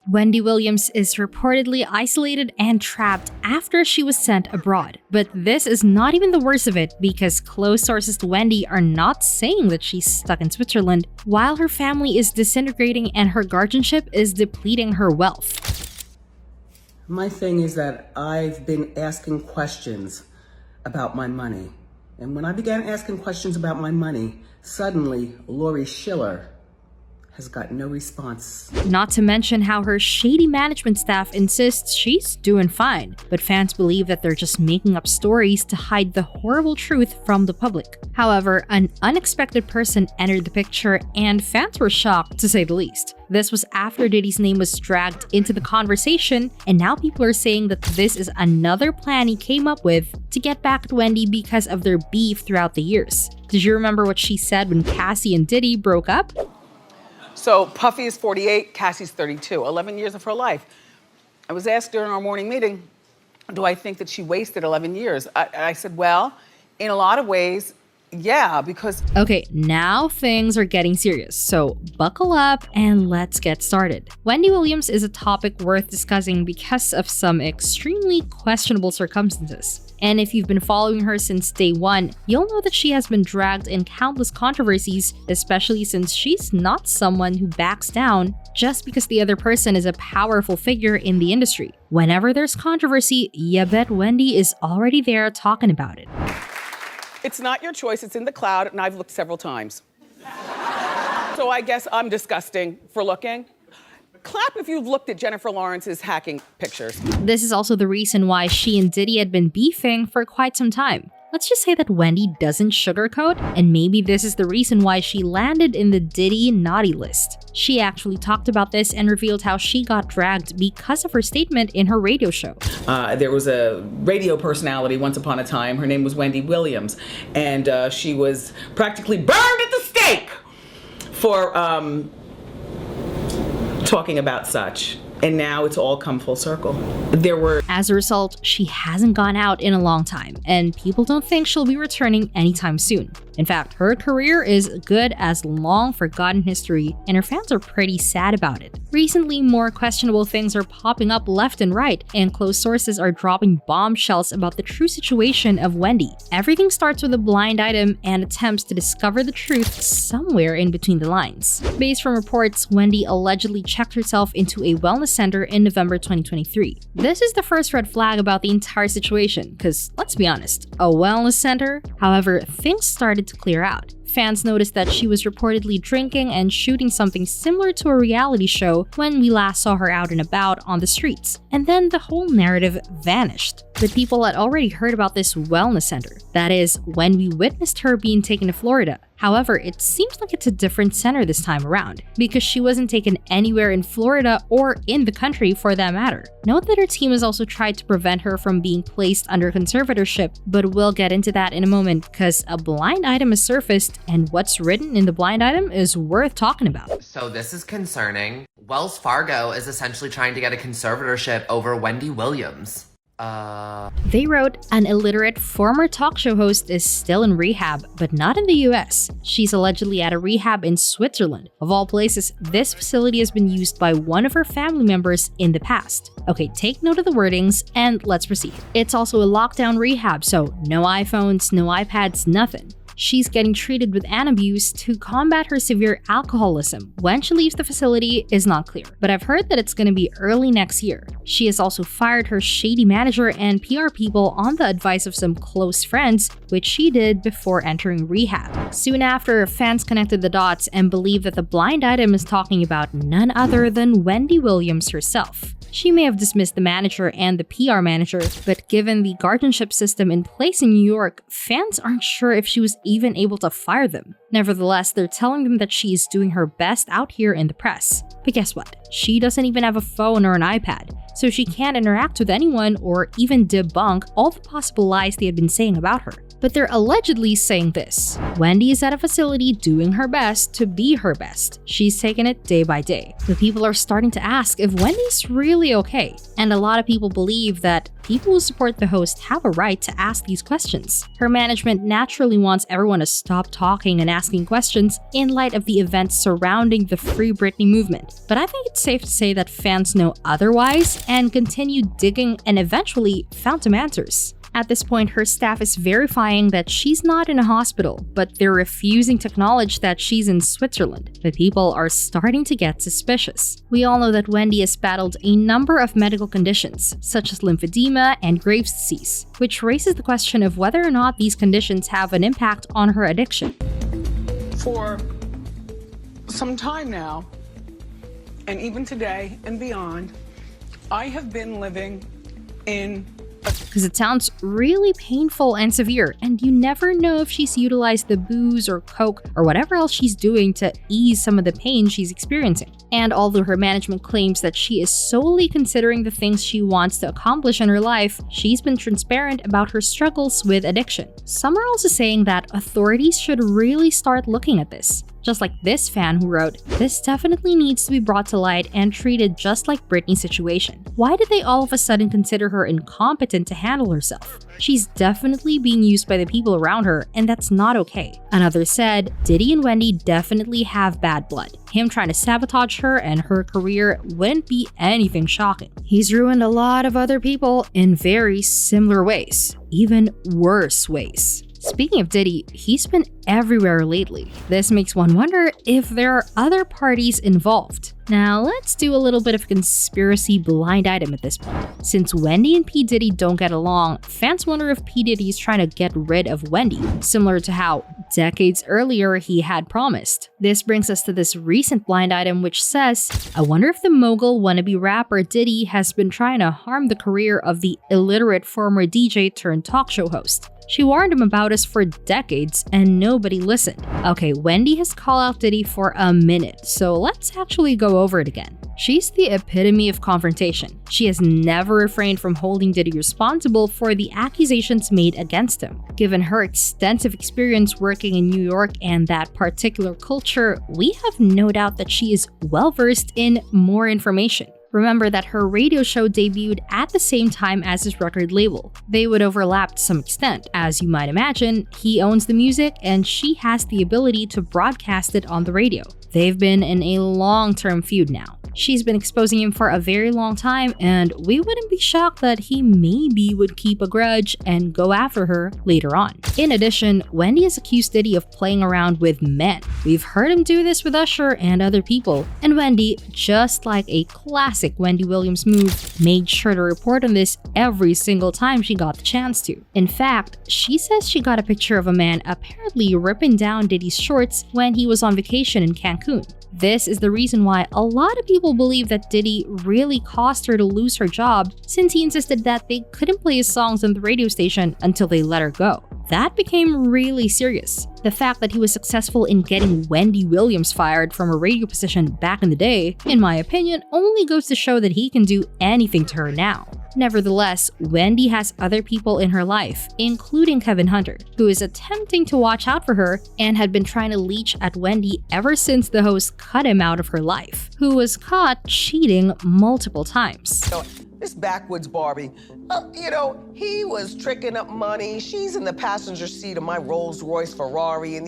Wendy Williams is reportedly isolated and trapped after she was sent abroad. But this is not even the worst of it, because close sources to Wendy are not saying that she's stuck in Switzerland, while her family is disintegrating and her guardianship is depleting her wealth. My thing is that I've been asking questions about my money. And when I began asking questions about my money, suddenly Lori Schiller has got no response. Not to mention how her shady management staff insists she's doing fine, but fans believe that they're just making up stories to hide the horrible truth from the public. However, an unexpected person entered the picture and fans were shocked, to say the least. This was after Diddy's name was dragged into the conversation, and now people are saying that this is another plan he came up with to get back at Wendy because of their beef throughout the years. Did you remember what she said when Cassie and Diddy broke up? So Puffy is 48, Cassie's 32, 11 years of her life. I was asked during our morning meeting, do I think that she wasted 11 years? I said, well, in a lot of ways, yeah, because... Okay, now things are getting serious, so buckle up and let's get started. Wendy Williams is a topic worth discussing because of some extremely questionable circumstances. And if you've been following her since day one, you'll know that she has been dragged in countless controversies, especially since she's not someone who backs down just because the other person is a powerful figure in the industry. Whenever there's controversy, you bet Wendy is already there talking about it. It's not your choice, it's in the cloud, and I've looked several times. So I guess I'm disgusting for looking. Clap if you've looked at Jennifer Lawrence's hacking pictures. This is also the reason why she and Diddy had been beefing for quite some time. Let's just say that Wendy doesn't sugarcoat, and maybe this is the reason why she landed in the Diddy naughty list. She actually talked about this and revealed how she got dragged because of her statement in her radio show. There was a radio personality once upon a time, her name was Wendy Williams, and she was practically burned at the stake for talking about such. And now it's all come full circle. As a result, she hasn't gone out in a long time, and people don't think she'll be returning anytime soon. In fact, her career is good as long forgotten history, and her fans are pretty sad about it. Recently, more questionable things are popping up left and right, and close sources are dropping bombshells about the true situation of Wendy. Everything starts with a blind item and attempts to discover the truth somewhere in between the lines. Based from reports, Wendy allegedly checked herself into a wellness center in November 2023. This is the first red flag about the entire situation, because let's be honest, a wellness center? However, things started to clear out. Fans noticed that she was reportedly drinking and shooting something similar to a reality show when we last saw her out and about on the streets. And then the whole narrative vanished. But people had already heard about this wellness center. That is, when we witnessed her being taken to Florida. However, it seems like it's a different center this time around, because she wasn't taken anywhere in Florida or in the country for that matter. Note that her team has also tried to prevent her from being placed under conservatorship, but we'll get into that in a moment because a blind item has surfaced, and what's written in the blind item is worth talking about. So this is concerning. Wells Fargo is essentially trying to get a conservatorship over Wendy Williams. They wrote, an illiterate former talk show host is still in rehab, but not in the US. She's allegedly at a rehab in Switzerland. Of all places, this facility has been used by one of her family members in the past. Okay, take note of the wordings and let's proceed. It's also a lockdown rehab, so no iPhones, no iPads, nothing. She's getting treated with Antabuse to combat her severe alcoholism. When she leaves the facility is not clear, but I've heard that it's going to be early next year. She has also fired her shady manager and PR people on the advice of some close friends, which she did before entering rehab. Soon after, fans connected the dots and believe that the blind item is talking about none other than Wendy Williams herself. She may have dismissed the manager and the PR manager, but given the guardianship system in place in New York, fans aren't sure if she was even able to fire them. Nevertheless, they're telling them that she is doing her best out here in the press. But guess what? She doesn't even have a phone or an iPad, so she can't interact with anyone or even debunk all the possible lies they had been saying about her. but they're allegedly saying this: Wendy is at a facility doing her best to be her best. She's taking it day by day. But people are starting to ask if Wendy's really okay. And a lot of people believe that people who support the host have a right to ask these questions. Her management naturally wants everyone to stop talking and asking questions in light of the events surrounding the Free Britney movement. But I think it's safe to say that fans know otherwise and continue digging and eventually found some answers. At this point, her staff is verifying that she's not in a hospital, but they're refusing to acknowledge that she's in Switzerland. But people are starting to get suspicious. We all know that Wendy has battled a number of medical conditions, such as lymphedema and Graves' disease, which raises the question of whether or not these conditions have an impact on her addiction. For some time now, and even today and beyond, I have been living in because it sounds really painful and severe, and you never know if she's utilized the booze or coke or whatever else she's doing to ease some of the pain she's experiencing. And although her management claims that she is solely considering the things she wants to accomplish in her life, she's been transparent about her struggles with addiction. Some are also saying that authorities should really start looking at this. Just like this fan who wrote, "This definitely needs to be brought to light and treated just like Britney's situation. Why did they all of a sudden consider her incompetent to handle herself? She's definitely being used by the people around her, and that's not okay." Another said, "Diddy and Wendy definitely have bad blood. Him trying to sabotage her and her career wouldn't be anything shocking. He's ruined a lot of other people in very similar ways, even worse ways." Speaking of Diddy, he's been everywhere lately. This makes one wonder if there are other parties involved. Now let's do a little bit of conspiracy blind item at this point. Since Wendy and P. Diddy don't get along, fans wonder if P. Diddy is trying to get rid of Wendy, similar to how decades earlier he had promised. This brings us to this recent blind item which says, "I wonder if the mogul wannabe rapper Diddy has been trying to harm the career of the illiterate former DJ turned talk show host. She warned him about us for decades and nobody listened." Okay, Wendy has called out Diddy for a minute, so let's actually go over it again. She's the epitome of confrontation. She has never refrained from holding Diddy responsible for the accusations made against him. Given her extensive experience working in New York and that particular culture, we have no doubt that she is well versed in more information. Remember that her radio show debuted at the same time as his record label. They would overlap to some extent. As you might imagine, he owns the music and she has the ability to broadcast it on the radio. They've been in a long-term feud now. She's been exposing him for a very long time, and we wouldn't be shocked that he maybe would keep a grudge and go after her later on. In addition, Wendy has accused Diddy of playing around with men. We've heard him do this with Usher and other people, and Wendy, just like a classic Wendy Williams move, made sure to report on this every single time she got the chance to. In fact, she says she got a picture of a man apparently ripping down Diddy's shorts when he was on vacation in Cancun. This is the reason why a lot of people believe that Diddy really caused her to lose her job, since he insisted that they couldn't play his songs on the radio station until they let her go. That became really serious. The fact that he was successful in getting Wendy Williams fired from a radio position back in the day, in my opinion, only goes to show that he can do anything to her now. Nevertheless, Wendy has other people in her life, including Kevin Hunter, who is attempting to watch out for her and had been trying to leech at Wendy ever since the host cut him out of her life, who was caught cheating multiple times. This backwoods Barbie, he was tricking up money. She's in the passenger seat of my Rolls Royce Ferrari, and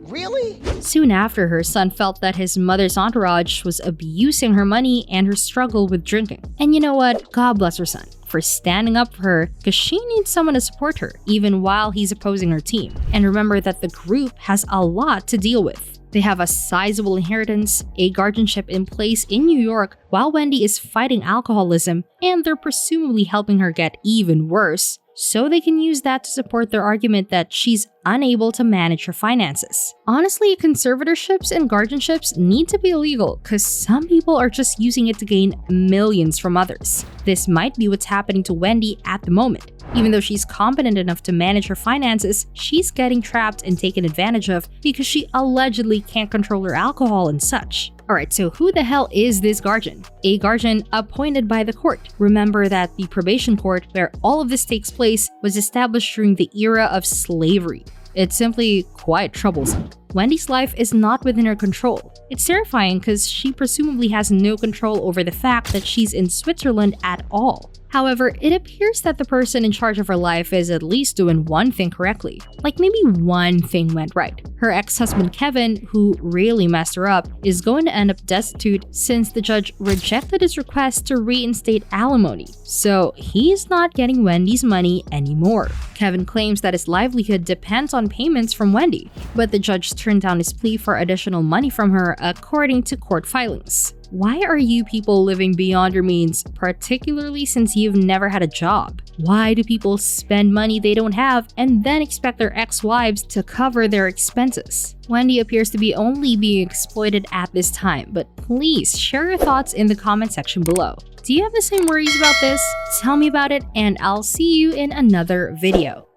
really? Soon after, her son felt that his mother's entourage was abusing her money and her struggle with drinking. And you know what? God bless her son for standing up for her, because she needs someone to support her, even while he's opposing her team. And remember that the group has a lot to deal with. They have a sizable inheritance, a guardianship in place in New York while Wendy is fighting alcoholism, and they're presumably helping her get even worse, so they can use that to support their argument that she's unable to manage her finances. Honestly, conservatorships and guardianships need to be illegal because some people are just using it to gain millions from others. This might be what's happening to Wendy at the moment. Even though she's competent enough to manage her finances, she's getting trapped and taken advantage of because she allegedly can't control her alcohol and such. Alright, so who the hell is this guardian? A guardian appointed by the court. Remember that the probation court, where all of this takes place, was established during the era of slavery. It's simply quite troublesome. Wendy's life is not within her control. It's terrifying because she presumably has no control over the fact that she's in Switzerland at all. However, it appears that the person in charge of her life is at least doing one thing correctly. Like maybe one thing went right. Her ex-husband Kevin, who really messed her up, is going to end up destitute since the judge rejected his request to reinstate alimony. So he's not getting Wendy's money anymore. Kevin claims that his livelihood depends on payments from Wendy, but the judge turned down his plea for additional money from her according to court filings. Why are you people living beyond your means, particularly since you've never had a job? Why do people spend money they don't have and then expect their ex-wives to cover their expenses? Wendy appears to be only being exploited at this time, but please share your thoughts in the comment section below. Do you have the same worries about this? Tell me about it and I'll see you in another video.